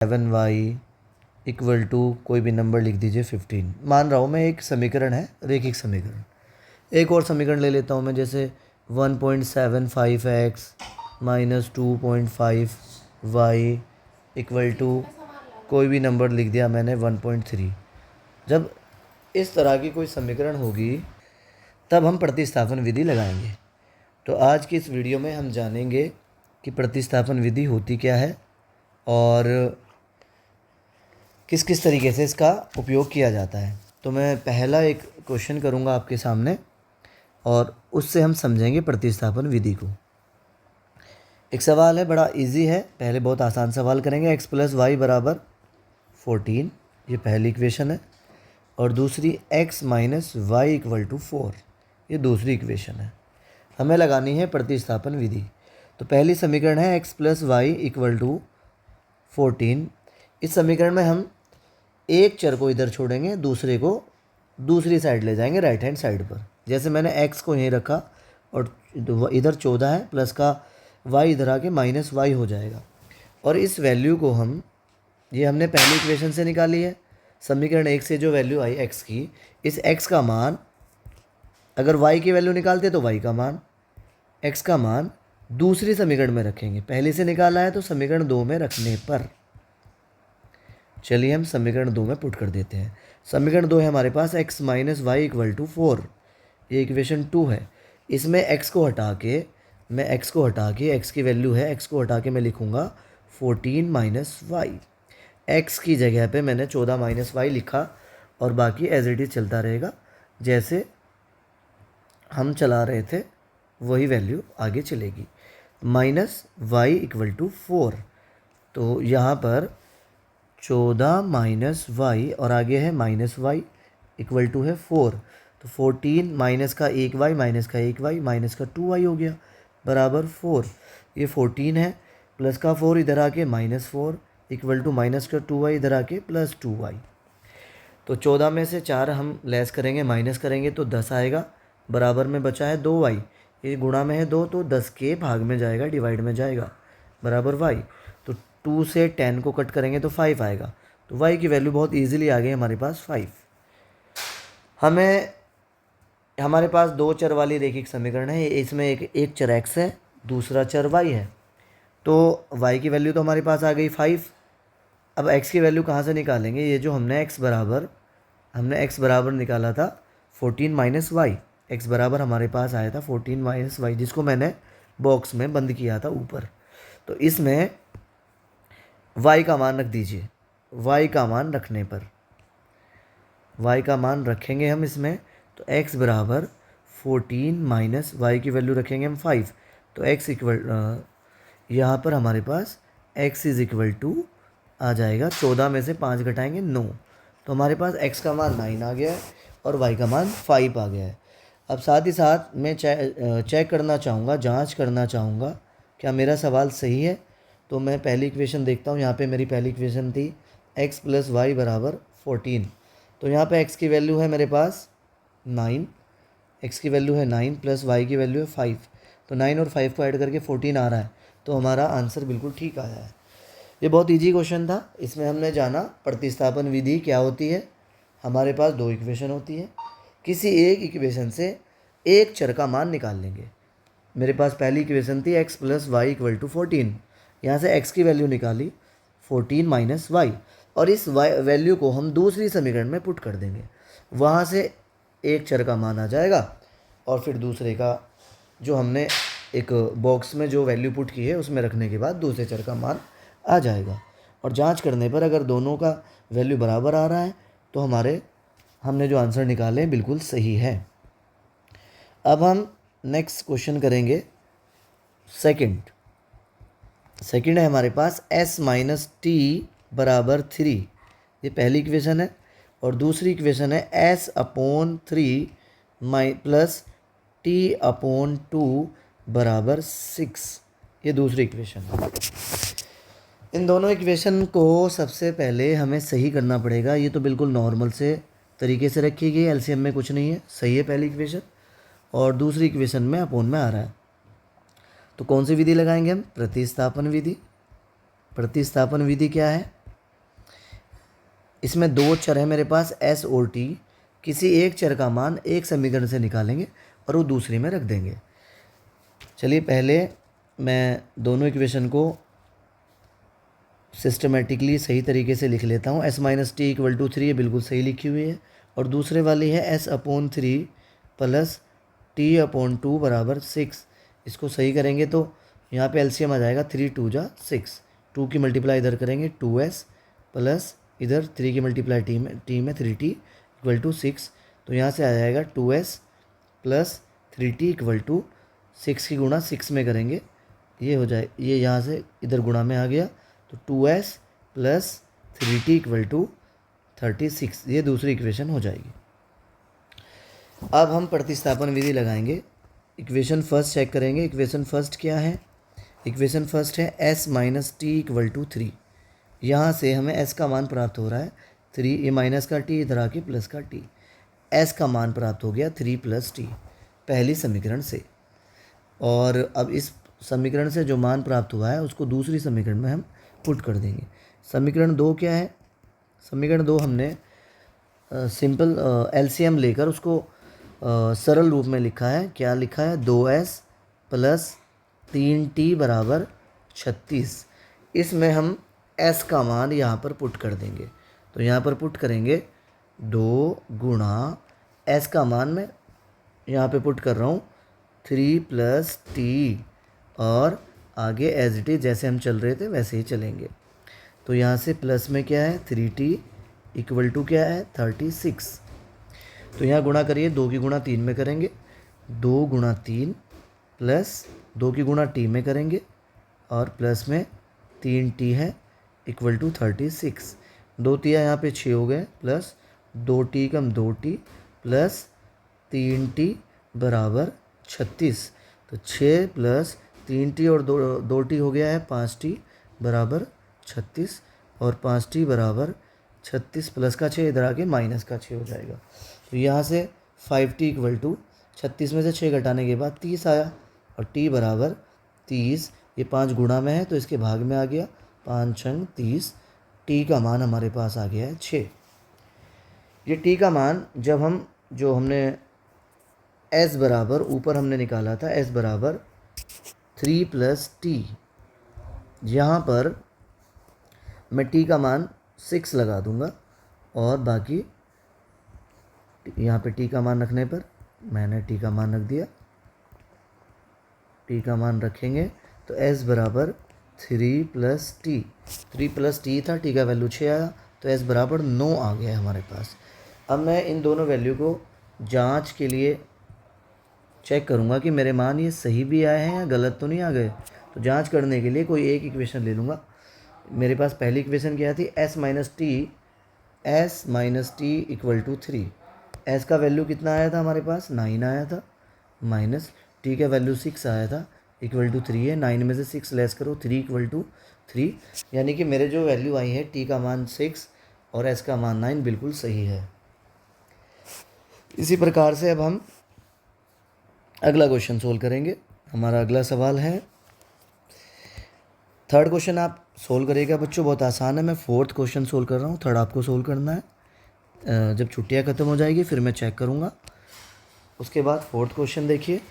7y equal to कोई भी number लिख दीजिए 15। मान रहा हूँ मैं एक समीकरण है, रेखिक समीकरण। एक और समीकरण ले लेता हूँ मैं, जैसे 1.75x minus 2.5y equal to कोई भी नंबर लिख दिया मैंने 1.3। जब इस तरह की कोई समीकरण होगी तब हम प्रतिस्थापन विधि लगाएंगे। तो आज की इस वीडियो में हम जानेंगे कि प्रतिस्थापन विधि होती क्या है और किस किस तरीके से इसका उपयोग किया जाता है। तो मैं पहला एक क्वेश्चन करूँगा आपके सामने और उससे हम समझेंगे प्रतिस्थापन विधि को। एक सवाल है, बड़ा इजी है। पहले बहुत आसान सवाल करेंगे। x प्लस वाई बराबर 14, ये पहली इक्वेशन है। और दूसरी x minus y equal to 4, ये दूसरी इक्वेशन है। हमें लगानी है प्रतिस्थापन विधि। तो पहली समीकरण है x plus y equal to 14। इस समीकरण में हम एक चर को इधर छोड़ेंगे, दूसरे को दूसरी साइड ले जाएंगे, राइट हैंड साइड पर। जैसे मैंने x को यहीं रखा और इधर 14 है, प्लस का y इधर आके माइनस वाई हो जाएगा। और इस वैल्यू को हम, ये हमने पहली इक्वेशन से निकाली है, समीकरण 1 से जो वैल्यू आई x की, इस x का मान, अगर y की वैल्यू निकालते तो y का मान, x का मान दूसरी समीकरण में रखेंगे। पहले से निकाला है तो समीकरण 2 में रखने पर, चलिए हम समीकरण 2 में पुट कर देते हैं। समीकरण 2 है हमारे पास x minus y equal to 4, ये इक्वेशन 2 है। इसमें x को हटा के, x की वैल्यू है, x को हटा के मैं लिखूँगा 14 माइनस वाई। x की जगह पे मैंने 14 माइनस वाई लिखा और बाकी एज इट इज़ चलता रहेगा। जैसे हम चला रहे थे वही वैल्यू आगे चलेगी। माइनस वाई इक्वल टू 4, तो यहाँ पर 14 माइनस वाई और आगे है माइनस वाई इक्वल टू है 4। तो 14 माइनस का 1y माइनस का 1y माइनस का 2y हो गया बराबर 4। ये 14 है, प्लस का 4 इधर आके माइनस 4 इक्वल टू माइनस का 2y इधर आके प्लस 2y। तो 14 में से 4 हम लेस करेंगे, माइनस करेंगे तो 10 आएगा। बराबर में बचा है 2y, ये गुणा में है 2 तो 10 के भाग में जाएगा, डिवाइड में जाएगा, बराबर y। तो 2 से 10 को कट करेंगे तो 5 आएगा। तो y की वैल्यू बहुत इजीली आ गई हमारे पास 5। हमारे पास दो चर वाली रेखिक समीकरण है। इसमें एक चर x है, दूसरा चर y है। तो y की वैल्यू तो हमारे पास आ गई 5। अब x की वैल्यू कहाँ से निकालेंगे? ये जो हमने x बराबर निकाला था 14 माइनस वाई, एक्स बराबर हमारे पास आया था 14 माइनस वाई, जिसको मैंने बॉक्स में बंद किया था ऊपर। तो इसमें y का मान रख दीजिए। y का मान रखने पर, y का मान रखेंगे हम इसमें, तो x बराबर 14 माइनस वाई की वैल्यू रखेंगे हम 5। तो x इक्वल, यहाँ पर हमारे पास x इज़ इक्वल टू आ जाएगा, 14 में से 5 घटाएंगे 9, तो हमारे पास x का मान 9 आ गया है और y का मान 5 आ गया है। अब साथ ही साथ मैं चेक करना चाहूँगा, जांच करना चाहूँगा क्या मेरा सवाल सही है। तो मैं पहली इक्वेशन देखता हूँ। यहाँ पे मेरी पहली इक्वेशन थी x प्लस वाई बराबर 14। तो यहाँ पे x की वैल्यू है मेरे पास 9, x की वैल्यू है 9 प्लस y की वैल्यू है 5। तो 9 और 5 को ऐड करके 14 आ रहा है। तो हमारा आंसर बिल्कुल ठीक आया है। ये बहुत ईजी क्वेश्चन था। इसमें हमने जाना प्रतिस्थापन विधि क्या होती है। हमारे पास दो इक्वेशन होती है, किसी एक इक्वेशन से एक चर का मान निकाल लेंगे। मेरे पास पहली इक्वेशन थी x plus y equal to 14। यहाँ से x की वैल्यू निकाली 14 माइनस वाई, और इस वैल्यू को हम दूसरी समीकरण में पुट कर देंगे। वहाँ से एक चर का मान आ जाएगा और फिर दूसरे का, जो हमने एक बॉक्स में जो वैल्यू पुट की है उसमें रखने के बाद दूसरे चर का मान आ जाएगा। और जांच करने पर अगर दोनों का वैल्यू बराबर आ रहा है तो हमने जो आंसर निकाले बिल्कुल सही है। अब हम नेक्स्ट क्वेश्चन करेंगे। सेकंड है हमारे पास s माइनस टी बराबर 3, ये पहली इक्वेशन है। और दूसरी इक्वेशन है s upon 3 plus T upon 2 बराबर 6, ये दूसरी इक्वेशन है। इन दोनों इक्वेशन को सबसे पहले हमें सही करना पड़ेगा। ये तो बिल्कुल नॉर्मल से तरीके से रखी गई, एलसीएम में कुछ नहीं है, सही है पहली इक्वेशन, और दूसरी इक्वेशन में अपोन में आ रहा है। तो कौन सी विधि लगाएंगे हम? प्रतिस्थापन विधि। प्रतिस्थापन विधि क्या है? इसमें दो चर है मेरे पास एस और टी, किसी एक चर का मान एक समीकरण से निकालेंगे और वो दूसरे में रख देंगे। चलिए पहले मैं दोनों इक्वेशन को सिस्टमेटिकली सही तरीके से लिख लेता हूँ। S minus t equal to 3 ये बिल्कुल सही लिखी हुई है, और दूसरे वाली है S upon 3 plus T upon 2 बराबर 6। इसको सही करेंगे तो यहाँ पे एलसीएम आ जाएगा 3 2 जा 6, 2 की मल्टीप्लाई इधर करेंगे 2s प्लस इधर 3 की मल्टीप्लाई टी में 3t इक्वल टू 6। तो यहाँ से आ जाएगा 2s plus 3t equal to 6 की गुणा 6 में करेंगे, ये हो जाए, ये यहाँ से इधर गुणा में आ गया, तो 2s plus 3t equal to 36, ये दूसरी इक्वेशन हो जाएगी। अब हम प्रतिस्थापन विधि लगाएंगे। इक्वेशन फर्स्ट चेक करेंगे। इक्वेशन फर्स्ट क्या है? इक्वेशन फर्स्ट है s minus t equal to 3। यहाँ से हमें s का मान प्राप्त हो रहा है 3, ये माइनस का t इधर आके प्लस का t, s का मान प्राप्त हो गया 3 प्लस टी पहली समीकरण से। और अब इस समीकरण से जो मान प्राप्त हुआ है उसको दूसरी समीकरण में हम पुट कर देंगे। समीकरण 2 क्या है? समीकरण 2 हमने सिंपल एलसीएम लेकर उसको सरल रूप में लिखा है। क्या लिखा है? 2s प्लस 3t बराबर 36। इसमें हम s का मान यहाँ पर पुट कर देंगे। तो यहाँ पर पुट करेंगे 2 गुणा s का मान मैं यहाँ पे पुट कर रहा हूँ 3 प्लस टी, और आगे एज इट इज जैसे हम चल रहे थे वैसे ही चलेंगे। तो यहाँ से प्लस में क्या है 3t इक्वल टू क्या है 36। तो यहाँ गुणा करिए, 2 की गुणा 3 में करेंगे, 2 गुणा 3 प्लस 2 की गुणा टी में करेंगे, और प्लस में 3t है इक्वल टू 36। 2 तिया यहाँ पे 6 हो गए, प्लस 2t कम 2t प्लस 3t बराबर 36। तो 6 प्लस 3t और 2t हो गया है 5t बराबर 36, और 5t बराबर 36 प्लस का 6 इधर आके माइनस का 6 हो जाएगा। तो यहाँ से 5t इक्वल टू 36 में से 6 घटाने के बाद 30 आया, और t बराबर 30, ये 5 गुणा में है तो इसके भाग में आ गया, 5 छंग 30, t का मान हमारे पास आ गया है 6। ये t का मान जब हम जो हमने s बराबर ऊपर हमने निकाला था s बराबर 3 प्लस टी, यहाँ पर मैं t का मान 6 लगा दूंगा, और बाकी यहाँ पे t का मान रखने पर मैंने t का मान रख दिया। t का मान रखेंगे तो s बराबर 3 प्लस टी, 3 प्लस टी था, t का वैल्यू 6 आया, तो s बराबर 9 आ गया है हमारे पास। अब मैं इन दोनों वैल्यू को जांच के लिए चेक करूँगा कि मेरे मान ये सही भी आए हैं या गलत तो नहीं आ गए। तो जांच करने के लिए कोई एक इक्वेशन ले लूँगा। मेरे पास पहली इक्वेशन क्या थी? s minus t equal to 3। s का वैल्यू कितना आया था हमारे पास? 9 आया था, माइनस t का वैल्यू 6 आया था इक्वल टू 3 है। 9 में से 6 लेस करो, 3 इक्वल टू 3, यानी कि मेरे जो वैल्यू आई है t का मान 6 और s का मान 9 बिल्कुल सही है। इसी प्रकार से अब हम अगला क्वेश्चन सोल्व करेंगे। हमारा अगला सवाल है, थर्ड क्वेश्चन आप सोल्व करिएगा बच्चों, बहुत आसान है। मैं फोर्थ क्वेश्चन सोल्व कर रहा हूँ, थर्ड आपको सोल्व करना है। जब छुट्टियाँ ख़त्म हो जाएगी फिर मैं चेक करूँगा। उसके बाद फोर्थ क्वेश्चन देखिए,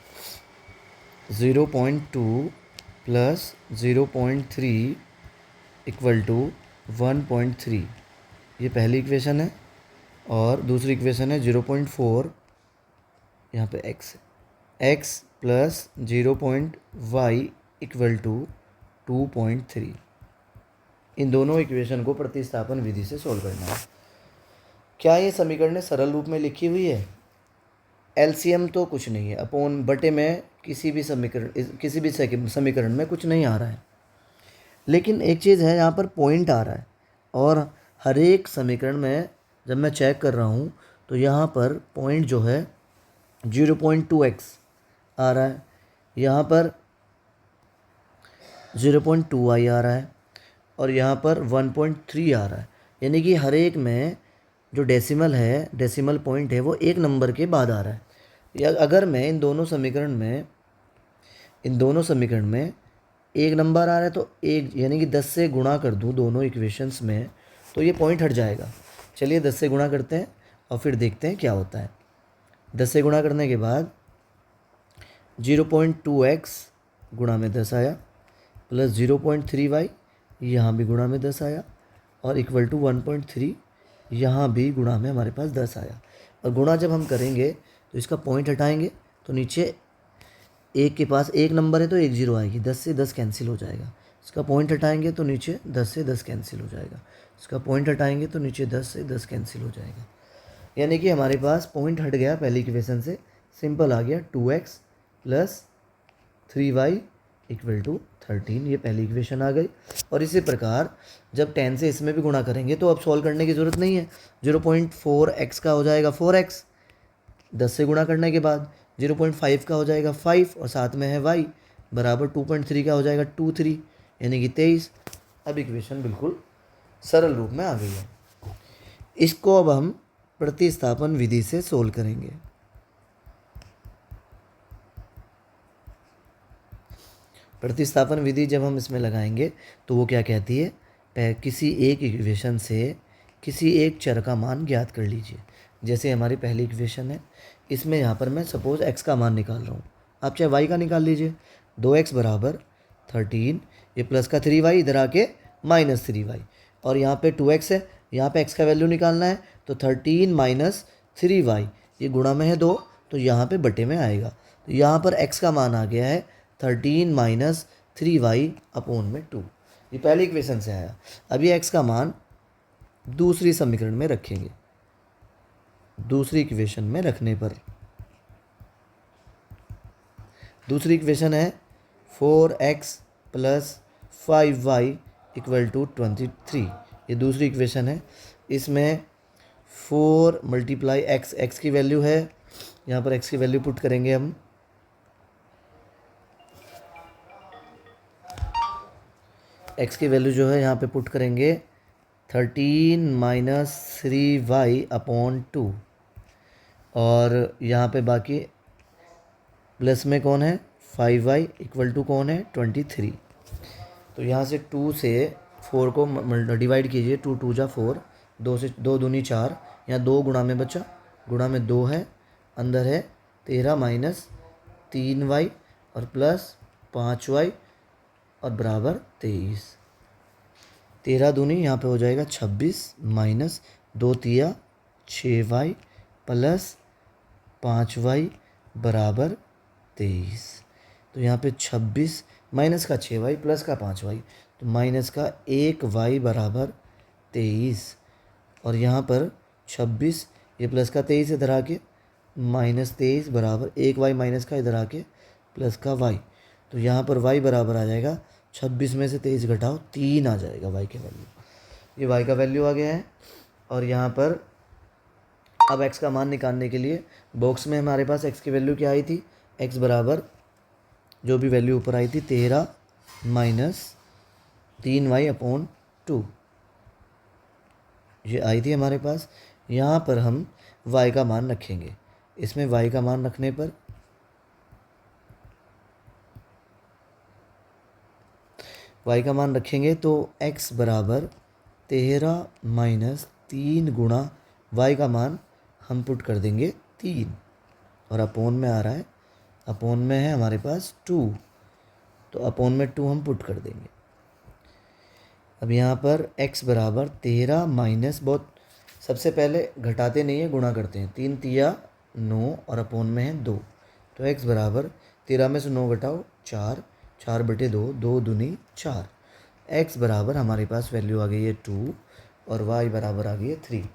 0.2 प्लस 0.3 इक्वल टू 1.3, ये पहली इक्वेशन है। और दूसरी इक्वेशन है 0.4, यहाँ पे x plus 0.y equal to 2.3। इन दोनों इक्वेशन को प्रतिस्थापन विधि से सोल्व करना है। क्या ये समीकरण सरल रूप में लिखी हुई है? एलसीएम तो कुछ नहीं है, अपॉन बटे में किसी भी समीकरण में कुछ नहीं आ रहा है, लेकिन एक चीज़ है, यहाँ पर पॉइंट आ रहा है। और हर एक समीकरण में जब मैं चेक कर रहा हूँ तो यहाँ पर पॉइंट जो है 0.2x आ रहा है, यहाँ पर 0.2y आ रहा है, और यहाँ पर 1.3 आ रहा है। यानी कि हर एक में जो डेसिमल है, डेसिमल पॉइंट है, वो एक नंबर के बाद आ रहा है। या अगर मैं इन दोनों समीकरण में एक नंबर आ रहा है तो एक, यानी कि 10 से गुणा कर दूँ दोनों इक्वेशंस में, तो ये पॉइंट हट जाएगा। चलिए 10 से गुणा करते हैं और फिर देखते हैं क्या होता है। 10 से गुणा करने के बाद 0.2x गुणा में 10 आया प्लस 0.3y यहाँ भी गुणा में 10 आया और इक्वल टू 1.3 यहाँ भी गुणा में हमारे पास 10 आया। और गुणा जब हम करेंगे तो इसका पॉइंट हटाएंगे तो नीचे एक के पास एक नंबर है तो एक जीरो आएगी, 10 से 10 कैंसिल हो जाएगा। इसका पॉइंट हटाएंगे तो नीचे 10 से 10 कैंसिल हो जाएगा। इसका पॉइंट हटाएंगे तो नीचे 10 से 10 कैंसिल हो जाएगा। यानी कि हमारे पास पॉइंट हट गया पहली इक्वेशन से, सिंपल आ गया 2x plus 3y equal to 13। ये पहली इक्वेशन आ गई। और इसी प्रकार जब 10 से इसमें भी गुणा करेंगे तो अब सॉल्व करने की ज़रूरत नहीं है। 0.4x का हो जाएगा 4x 10 से गुणा करने के बाद, 0.5 का हो जाएगा 5 और साथ में है y बराबर 2.3 का हो जाएगा 23 यानी कि 23। अब इक्वेशन बिल्कुल सरल रूप में आ गई है। इसको अब हम प्रतिस्थापन विधि से सोल्व करेंगे। प्रतिस्थापन विधि जब हम इसमें लगाएंगे तो वो क्या कहती है, किसी एक इक्वेशन से किसी एक चर का मान ज्ञात कर लीजिए। जैसे हमारी पहली इक्वेशन है, इसमें यहाँ पर मैं सपोज़ x का मान निकाल रहा हूँ, आप चाहे y का निकाल लीजिए। 2x बराबर 13, ये प्लस का 3y इधर आके माइनस 3y, और यहाँ पे 2x है, यहाँ पे x का वैल्यू निकालना है तो 13 माइनस 3y, ये गुणा में है 2 तो यहाँ पे बटे में आएगा। तो यहाँ पर x का मान आ गया है 13 माइनस 3y अपॉन में 2। ये पहली इक्वेशन से आया। अभी x का मान दूसरी समीकरण में रखेंगे। दूसरी इक्वेशन में रखने पर दूसरी इक्वेशन है 4x plus 5y equal to 23। ये दूसरी इक्वेशन है। इसमें 4 मल्टीप्लाई x की वैल्यू है, यहाँ पर x की वैल्यू पुट करेंगे हम। x की वैल्यू जो है यहाँ पे पुट करेंगे 13 माइनस 3y अपॉन 2, और यहाँ पे बाकी प्लस में कौन है 5y इक्वल टू कौन है 23। तो यहाँ से 2 से 4 को डिवाइड कीजिए, 2 2 जा 4, 2 से 2 दूनी 4, यहाँ 2 गुणा में बचा, गुणा में 2 है, अंदर है 13 माइनस 3y और प्लस 5y और बराबर 23। 13 दूनी यहाँ पे हो जाएगा 26 माइनस 2 तिया 6y प्लस 5y बराबर 23। तो यहाँ पे 26 माइनस का 6y प्लस का 5y, तो माइनस का 1y बराबर 23, और यहाँ पर 26 ये प्लस का 23 इधर आके माइनस 23 बराबर 1y माइनस का इधर आके प्लस का y। तो यहाँ पर y बराबर आ जाएगा 26 में से 23 घटाओ 3 आ जाएगा y की वैल्यू। ये y का वैल्यू आ गया है। और यहाँ पर अब x का मान निकालने के लिए बॉक्स में हमारे पास x की वैल्यू क्या आई थी, x बराबर जो भी वैल्यू ऊपर आई थी 13 माइनस 3y अपॉन 2, ये आई थी हमारे पास। यहाँ पर हम y का मान रखेंगे। इसमें y का मान रखने पर y का मान रखेंगे तो x बराबर 13 माइनस 3 गुणा y का मान हम पुट कर देंगे 3, और अपोन में आ रहा है, अपोन में है हमारे पास 2, तो अपोन में 2 हम पुट कर देंगे। अब यहाँ पर x बराबर 13 माइनस, बहुत सबसे पहले घटाते नहीं है गुणा करते हैं, 3 तिया 9 और अपोन में है 2, तो x बराबर 13 में से 9 घटाओ 4, 4 बटे 2, 2 दूनी 4, x बराबर हमारे पास वैल्यू आ गई है 2 और y बराबर आ गई है 3।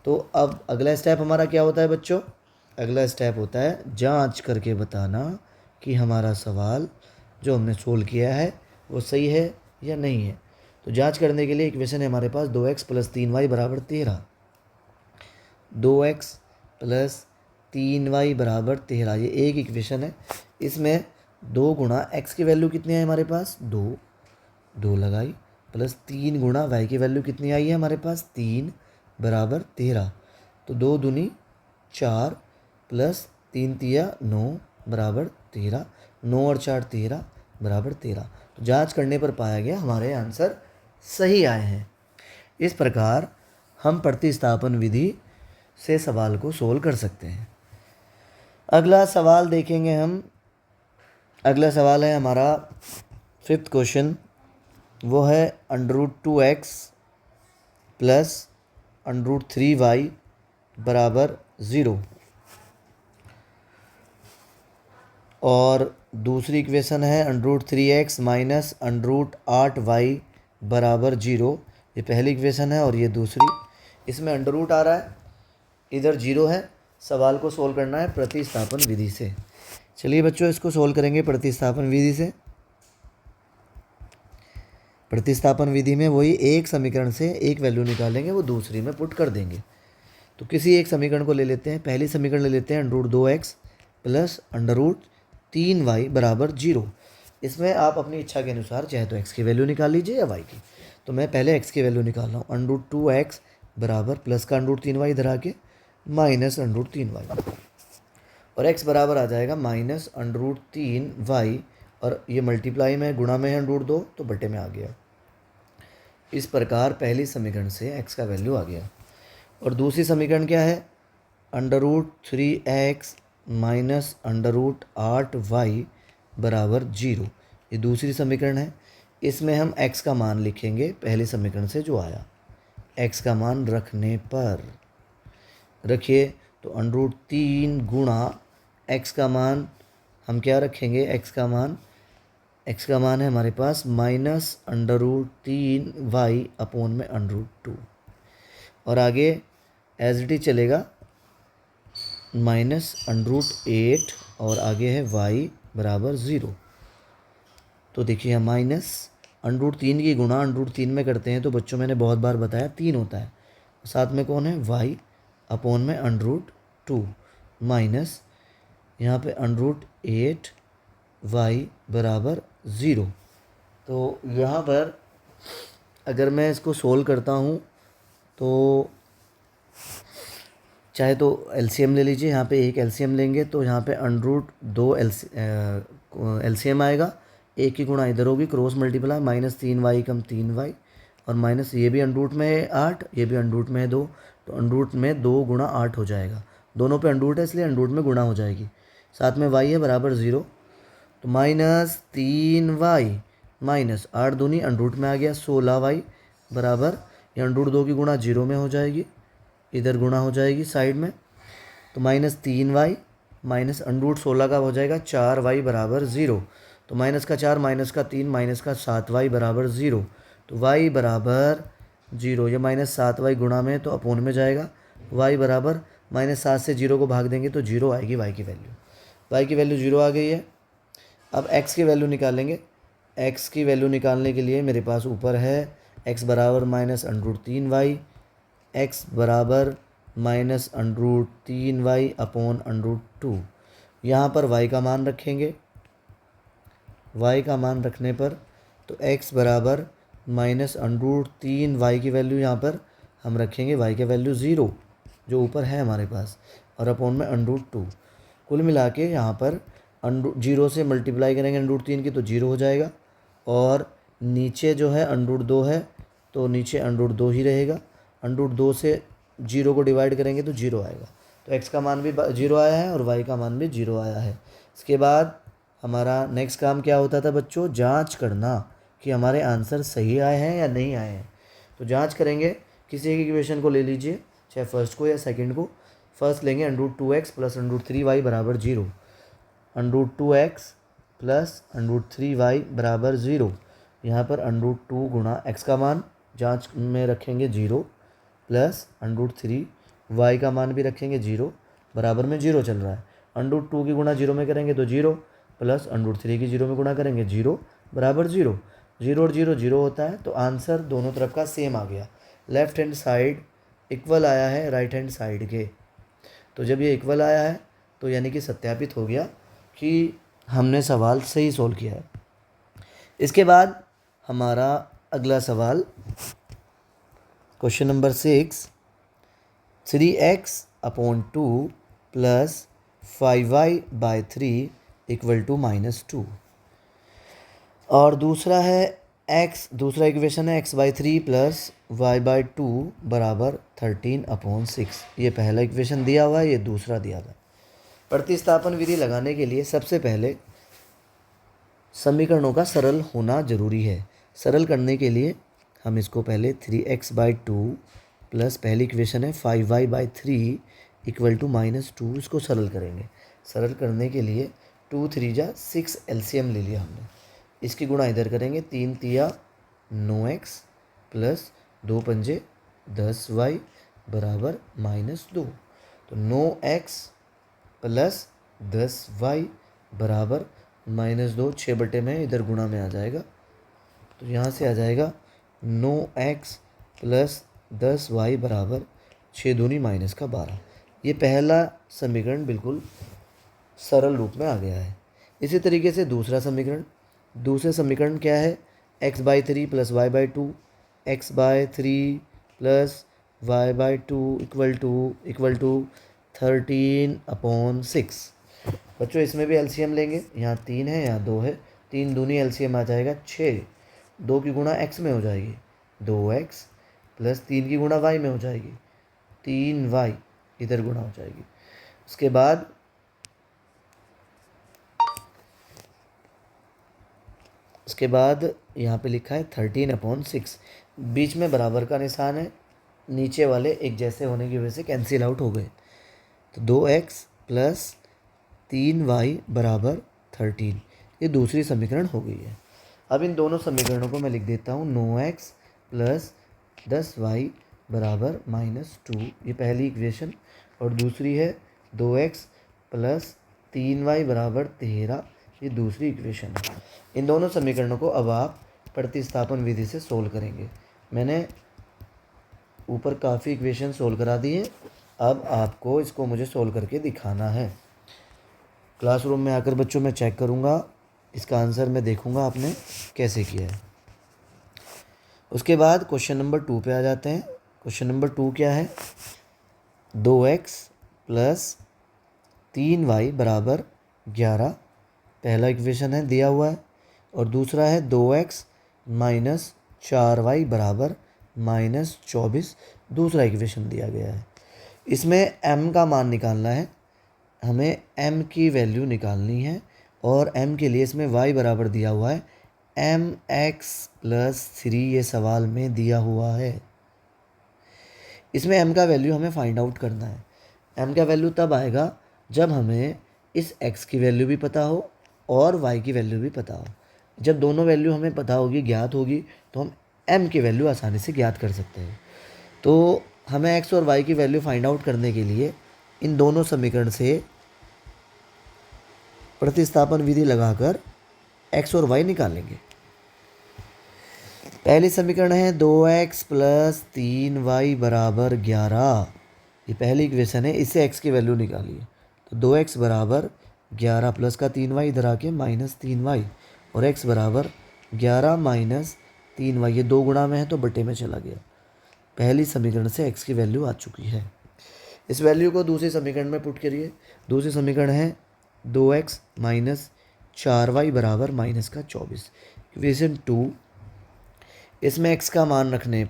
तो अब अगला स्टेप हमारा क्या होता है बच्चों, अगला स्टेप होता है जांच करके बताना कि हमारा सवाल जो हमने सोल्व किया है वो सही है या नहीं है। तो जांच करने के लिए इक्वेशन है हमारे पास 2x प्लस 3y बराबर 13, 2x प्लस 3y बराबर 13, ये एक इक्वेशन है। इसमें 2 गुणा x की वैल्यू कितनी है हमारे पास 2, 2 लगाई, प्लस 3 गुणा y की वैल्यू कितनी आई है हमारे पास 3 बराबर 13, तो 2 दूनी 4 प्लस 3 तिया 9 बराबर 13, 9 और 4 13 बराबर 13। तो जांच करने पर पाया गया हमारे आंसर सही आए हैं। इस प्रकार हम प्रतिस्थापन विधि से सवाल को सोल्व कर सकते हैं। अगला सवाल देखेंगे हम। अगला सवाल है हमारा 5th क्वेश्चन, वो है √2x प्लस √3y बराबर 0 और दूसरी इक्वेशन है √3x माइनस √8y बराबर 0। ये पहली इक्वेशन है और ये दूसरी। इसमें अंडर रूट आ रहा है, इधर 0 है। सवाल को सोल्व करना है प्रतिस्थापन विधि से। चलिए बच्चों, इसको सोल्व करेंगे प्रतिस्थापन विधि से। प्रतिस्थापन विधि में वही एक समीकरण से एक वैल्यू निकालेंगे, वो दूसरी में पुट कर देंगे। तो किसी एक समीकरण को ले लेते हैं। पहली समीकरण ले लेते हैं √2x प्लस √3y बराबर 0। इसमें आप अपनी इच्छा के अनुसार चाहे तो x की वैल्यू निकाल लीजिए या y की। तो मैं पहले x की वैल्यू निकाल रहा हूँ। √2x बराबर प्लस का √3y इधर आके माइनस √3y और x बराबर आ जाएगा माइनस √3y और ये मल्टीप्लाई में गुणा में है √2 तो बटे में आ गया। इस प्रकार पहली समीकरण से x का वैल्यू आ गया। और दूसरी समीकरण क्या है? √3x माइनस √8y बराबर 0। ये दूसरी समीकरण है। इसमें हम x का मान लिखेंगे पहली समीकरण से जो आया। x का मान रखने पर रखिए तो √3 गुणा x का मान हम क्या रखेंगे? x का मान है हमारे पास माइनस √3y अपॉन में √2 और आगे एज इट इज चलेगा माइनस √8 और आगे है y बराबर 0। तो देखिए हम माइनस √3 की गुणा √3 में करते हैं तो बच्चों मैंने बहुत बार बताया 3 होता है। साथ में कौन है? y अपॉन में √2 माइनस यहाँ पे √8y बराबर 0। तो यहाँ पर अगर मैं इसको सोल्व करता हूँ तो चाहे तो एलसीएम ले लीजिए। यहाँ पे एक एलसीएम लेंगे तो यहाँ पे √2 एलसीएम आएगा। एक की गुणा इधर होगी, क्रॉस मल्टीप्लाई, माइनस 3y कम 3y और माइनस ये भी अंडरूट में है 8, ये भी अंडरूट में है 2, तो अंडरूट में 2 गुणा 8 हो जाएगा। दोनों पे अंडरूट है इसलिए अंडरूट में गुणा हो जाएगी। साथ में y है बराबर 0, तो माइनस 3y माइनस 8 दूनी अंडरूट में आ गया 16y बराबर, ये अंडरूट 2 की गुणा 0 में हो जाएगी, इधर गुणा हो जाएगी साइड में, तो माइनस 3y माइनस अंडरूट 16 का हो जाएगा 4y बराबर 0। तो माइनस का 4 माइनस का 3 माइनस का 7y बराबर 0। तो y बराबर 0, ये माइनस 7y गुणा में तो अपोन में जाएगा। y बराबर माइनस 7 से 0 को भाग देंगे तो 0 आएगी y की वैल्यू। y की वैल्यू 0 आ गई है। अब x की वैल्यू निकालेंगे। x की वैल्यू निकालने के लिए मेरे पास ऊपर है x बराबर माइनस √3y, x बराबर माइनस √3y अपॉन √2। यहाँ पर y का मान रखेंगे। y का मान रखने पर तो x बराबर माइनस √3y की वैल्यू यहाँ पर हम रखेंगे y की वैल्यू 0 जो ऊपर है हमारे पास और अपॉन में √2। कुल मिला के यहाँ पर 0 से मल्टीप्लाई करेंगे √3 की तो 0 हो जाएगा और नीचे जो है √2 है तो नीचे √2 ही रहेगा। √2 से 0 को डिवाइड करेंगे तो 0 आएगा। तो x का मान भी 0 आया है और y का मान भी 0 आया है। इसके बाद हमारा नेक्स्ट काम क्या होता था बच्चों? जांच करना कि हमारे आंसर सही आए हैं या नहीं आए हैं। तो जांच करेंगे, किसी एक इक्वेशन को ले लीजिए, चाहे फर्स्ट को या सेकंड को। फर्स्ट लेंगे √2x प्लस √3y बराबर 0। √2x प्लस √3y बराबर 0। यहाँ पर √2 गुणा x का मान जांच में रखेंगे 0 प्लस √3y का मान भी रखेंगे 0, बराबर में 0 चल रहा है। √2 की गुणा 0 में करेंगे तो 0 प्लस √3 की 0 में गुणा करेंगे 0 बराबर 0। 0 और 0 0 होता है तो आंसर दोनों तरफ का सेम आ गया। लेफ्ट हैंड साइड इक्वल आया है राइट हैंड साइड के। तो जब ये इक्वल आया है तो यानी कि सत्यापित हो गया कि हमने सवाल सही सोल्व किया है। इसके बाद हमारा अगला सवाल question number 6, 3x upon 2 plus 5y by 3 equal to -2 और दूसरा है एक्स, दूसरा इक्वेशन है x/3 प्लस y/2 बराबर 13/6। ये पहला इक्वेशन दिया हुआ है, ये दूसरा दिया हुआ है। प्रतिस्थापन विधि लगाने के लिए सबसे पहले समीकरणों का सरल होना जरूरी है। सरल करने के लिए हम इसको पहले 3x/2 प्लस पहली इक्वेशन है 5y/3 इक्वल टू -2, इसको सरल करेंगे। सरल करने के लिए 2 3 जा 6 एलसीएम ले लिया हमने। इसकी गुणा इधर करेंगे, 3 तिया 9x प्लस 2 पंजे 10y बराबर -2। तो 9x प्लस 10y बराबर -2, 6 में इधर गुणा में आ जाएगा। तो यहाँ से आ जाएगा 9x प्लस 10y बराबर 6 दूनी -12। ये पहला समीकरण बिल्कुल सरल रूप में आ गया है। इसी तरीके से दूसरा समीकरण क्या है, x/3 plus y/2, x/3 plus y/2 equal to 13/6। बच्चों इसमें भी एलसीएम लेंगे, यहाँ 3 है यहाँ 2 है, 3 दूनी एलसीएम आ जाएगा 6। 2 की गुणा x में हो जाएगी 2x प्लस 3 की गुणा y में हो जाएगी 3y, इधर गुणा हो जाएगी। उसके बाद यहाँ पे लिखा है 13/6, बीच में बराबर का निशान है, नीचे वाले एक जैसे होने की वजह से कैंसिल आउट हो गए। तो 2x प्लस 3y बराबर 13, ये दूसरी समीकरण हो गई है। अब इन दोनों समीकरणों को मैं लिख देता हूँ, 9x प्लस 10y बराबर -2, ये पहली इक्वेशन, और दूसरी है 2x प्लस 3y बराबर 13, ये दूसरी इक्वेशन है। इन दोनों समीकरणों को अब आप प्रतिस्थापन विधि से सोल्व करेंगे। मैंने ऊपर काफ़ी इक्वेशन सोल्व करा दी है, अब आपको इसको मुझे सोल्व करके दिखाना है। क्लासरूम में आकर बच्चों मैं चेक करूँगा, इसका आंसर मैं देखूँगा आपने कैसे किया है। उसके बाद क्वेश्चन नंबर 2 पे आ जाते हैं। क्वेश्चन नंबर 2 क्या है, 2x प्लस 3y बराबर 11, पहला इक्वेशन है दिया हुआ है, और दूसरा है 2x माइनस 4y बराबर -24, दूसरा इक्वेशन दिया गया है। इसमें m का मान निकालना है, हमें m की वैल्यू निकालनी है, और m के लिए इसमें y बराबर दिया हुआ है mx प्लस 3, ये सवाल में दिया हुआ है। इसमें m का वैल्यू हमें फाइंड आउट करना है। m का वैल्यू तब आएगा जब हमें इस x की वैल्यू भी पता हो और y की वैल्यू भी पता हो। जब दोनों वैल्यू हमें पता होगी, ज्ञात होगी, तो हम m की वैल्यू आसानी से ज्ञात कर सकते हैं। तो हमें x और y की वैल्यू फाइंड आउट करने के लिए इन दोनों समीकरण से प्रतिस्थापन विधि लगाकर x और y निकालेंगे। पहली समीकरण है 2x प्लस 3y बराबर 11, ये पहली इक्वेशन है, इससे x की वैल्यू निकालिए। तो 2x बराबर 11 प्लस का 3y इधर आके -3y, और x बराबर 11 माइनस 3y, ये 2 गुणा में है तो बटे में चला गया। पहली समीकरण से x की वैल्यू आ चुकी है। इस वैल्यू को दूसरी समीकरण में पुट करिए। दूसरी समीकरण है 2x माइनस 4y बराबर -24, इक्वेशन 2। इसमें x का मान रखने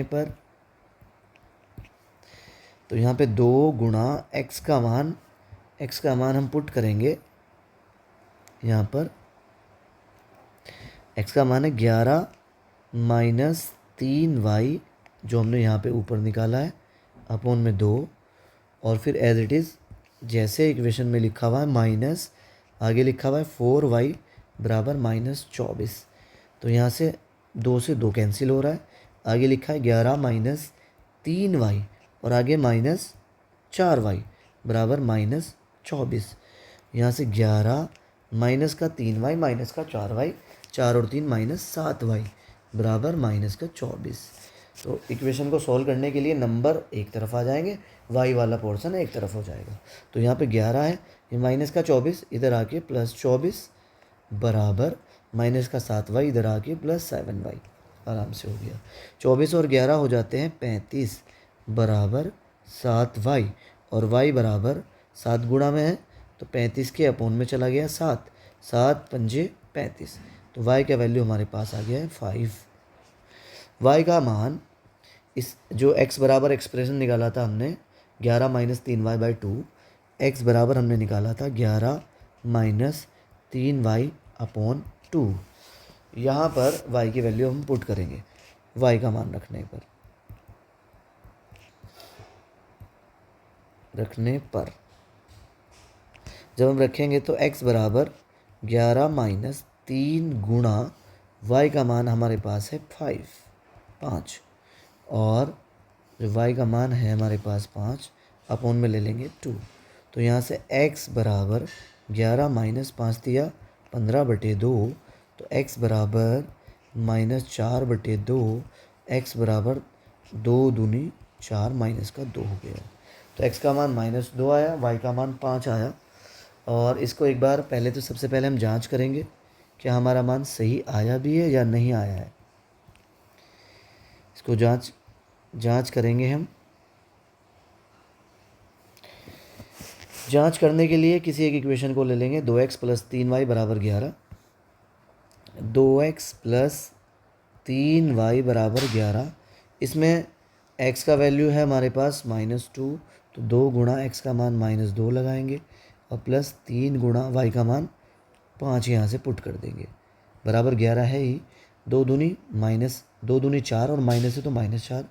पर तो यहाँ पे 2 गुणा x का मान हम पुट करेंगे। यहाँ पर x का मान है 11 माइनस 3y, जो हमने यहाँ पे ऊपर निकाला है, अपॉन में 2, और फिर एज इट इज़ जैसे इक्वेशन में लिखा हुआ है माइनस, आगे लिखा हुआ है 4y बराबर -24। तो यहाँ से 2 से 2 कैंसिल हो रहा है, आगे लिखा है 11 माइनस 3y, और आगे -4y बराबर -24। यहाँ से 11 माइनस का 3y माइनस का 4y, 4 और 3 -7y बराबर -24। तो इक्वेशन को सॉल्व करने के लिए नंबर एक तरफ आ जाएंगे, y वाला पोर्शन एक तरफ हो जाएगा। तो यहाँ पे 11 है, ये माइनस का 24 इधर आके +24 बराबर -7y इधर आके +7y, आराम से हो गया। 24 और 11 हो जाते हैं 35 बराबर 7y, और y बराबर 7 गुणा में है तो 35 के अपॉन में चला गया 7, 7 पंजे 35। तो y का वैल्यू हमारे पास आ गया है 5। y का मान इस जो x बराबर एक्सप्रेशन निकाला था हमने 11 माइनस 3y/2, x बराबर हमने निकाला था 11 माइनस 3y/2। यहाँ पर y की वैल्यू हम पुट करेंगे y का मान रखने पर जब हम रखेंगे तो x बराबर 11 माइनस 3 गुणा y का मान हमारे पास है 5, और जो y का मान है हमारे पास 5 अपॉन में ले लेंगे 2। तो यहाँ से x बराबर 11 माइनस 5 दिया 15/2, तो x बराबर -4/2, x बराबर 2 दूनी 4 माइनस का 2 हो गया। तो x का मान -2 आया, y का मान 5 आया। और इसको एक बार पहले तो सबसे पहले हम जांच करेंगे क्या हमारा मान सही आया भी है या नहीं आया है। इसको जांच करेंगे हम। जांच करने के लिए किसी एक इक्वेशन को ले लेंगे। 2x प्लस 3y बराबर 11, 2x प्लस 3y बराबर 11। इसमें x का वैल्यू है हमारे पास -2, तो 2 गुणा x का मान -2 लगाएंगे और प्लस 3 गुणा y का मान 5 यहाँ से पुट कर देंगे, बराबर 11 है ही। 2 दूनी 4 और माइनस है तो -4,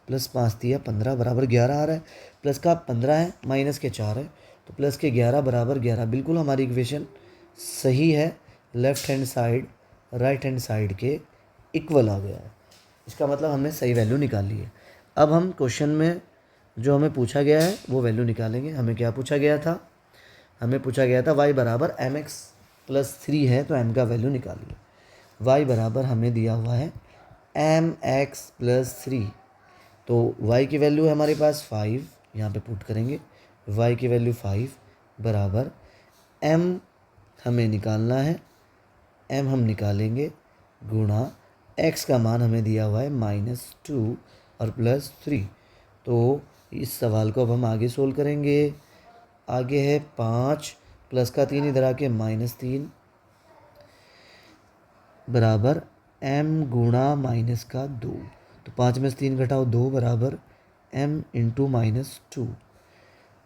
प्लस 5 दिया 15 बराबर 11 आ रहा है। प्लस का 15 है, माइनस के 4 है, तो प्लस के 11 बराबर 11। बिल्कुल हमारी इक्वेशन सही है, left hand side right hand side के इक्वल आ गया है। इसका मतलब हमने सही वैल्यू निकाली है। अब हम क्वेश्चन में जो हमें पूछा गया है वो वैल्यू निकालेंगे। हमें क्या पूछा गया था? हमें पूछा गया था y बराबर mx प्लस 3 है तो m का वैल्यू निकालिए। y बराबर हमें दिया हुआ है mx प्लस 3, तो y की वैल्यू है हमारे पास 5, यहाँ पे पुट करेंगे y की वैल्यू 5 बराबर m हमें निकालना है, m हम निकालेंगे गुणा x का मान हमें दिया हुआ है -2 और प्लस 3। तो इस सवाल को अब हम आगे सोल्व करेंगे। आगे है 5 प्लस का 3 इधर आके -3 बराबर m गुणा माइनस का 2, तो 5 में से 3 घटाओ 2 बराबर m इंटू -2।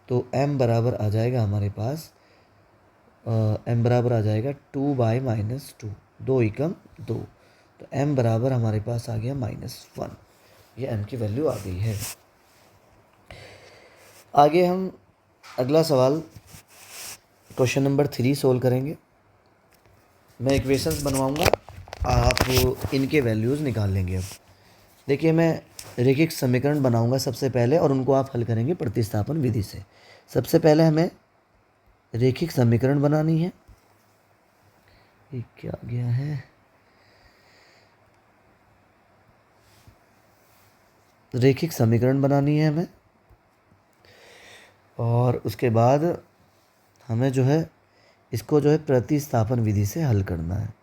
तो m बराबर आ जाएगा हमारे पास m बराबर आ जाएगा 2/-2, 2 एकम 2, तो m बराबर हमारे पास आ गया -1। ये m की वैल्यू आ गई है। आगे हम अगला सवाल क्वेश्चन नंबर 3 सोल्व करेंगे। मैं इक्वेशंस बनवाऊंगा, आप इनके वैल्यूज़ निकाल लेंगे। अब देखिए, मैं रैखिक समीकरण बनाऊंगा सबसे पहले और उनको आप हल करेंगे प्रतिस्थापन विधि से। सबसे पहले हमें रैखिक समीकरण बनानी है। ये क्या गया है? रैखिक समीकरण बनानी है हमें, और उसके बाद हमें जो है इसको जो है प्रतिस्थापन विधि से हल करना है।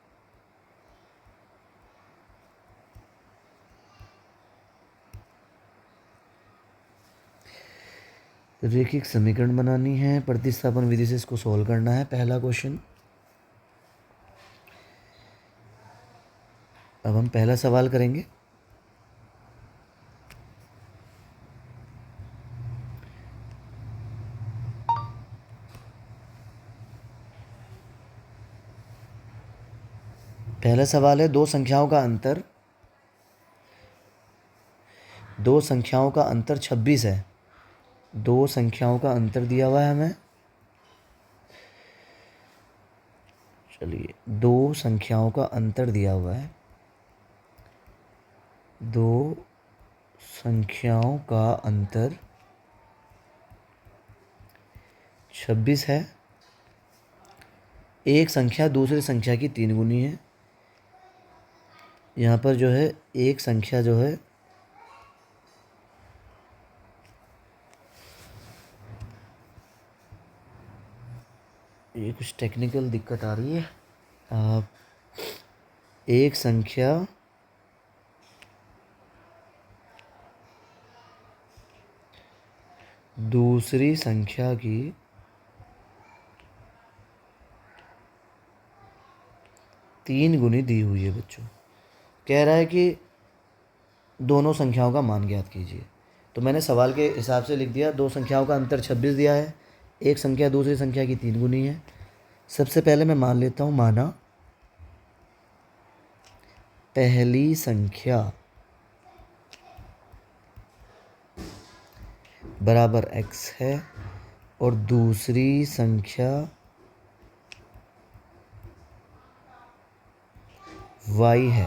रैखिक समीकरण बनानी है, प्रतिस्थापन विधि से इसको सॉल्व करना है। पहला क्वेश्चन, अब हम पहला सवाल करेंगे। पहला सवाल है, दो संख्याओं का अंतर 26 है। दो संख्याओं का अंतर दिया हुआ है हमें। चलिए, दो संख्याओं का अंतर दिया हुआ है। दो संख्याओं का अंतर 26 है। एक संख्या दूसरी संख्या की 3 गुनी है। यहाँ पर जो है एक संख्या जो है ये कुछ टेक्निकल दिक्कत आ रही है। एक संख्या दूसरी संख्या की 3 गुनी दी हुई है बच्चों। कह रहा है कि दोनों संख्याओं का मान ज्ञात कीजिए। तो मैंने सवाल के हिसाब से लिख दिया, दो संख्याओं का अंतर 26 दिया है, एक संख्या दूसरी संख्या की 3 गुनी है। सबसे पहले मैं मान लेता हूँ, माना पहली संख्या बराबर x है और दूसरी संख्या y है।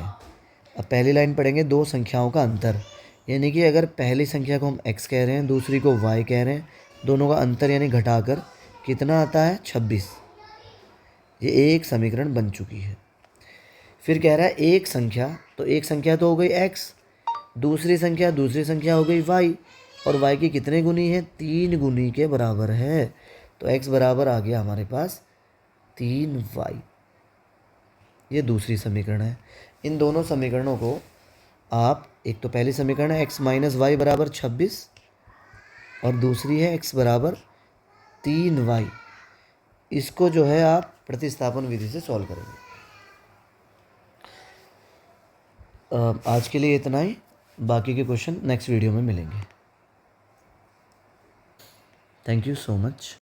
अब पहली लाइन पढ़ेंगे, दो संख्याओं का अंतर, यानी कि अगर पहली संख्या को हम x कह रहे हैं, दूसरी को y कह रहे हैं, दोनों का अंतर यानी घटाकर कितना आता है, 26। ये एक समीकरण बन चुकी है। फिर कह रहा है एक संख्या, तो एक संख्या तो हो गई x, दूसरी संख्या हो गई y, और y की कितने गुनी है, 3 गुनी के बराबर है। तो x बराबर आ गया हमारे पास 3y। ये दूसरी समीकरण है। इन दोनों समीकरणों को आप, एक तो पहली समीकरण है x माइनस वाई बराबर 26 और दूसरी है x बराबर 3y, इसको जो है आप प्रतिस्थापन विधि से सॉल्व करेंगे। आज के लिए इतना ही, बाकी के क्वेश्चन नेक्स्ट वीडियो में मिलेंगे। Thank you so much.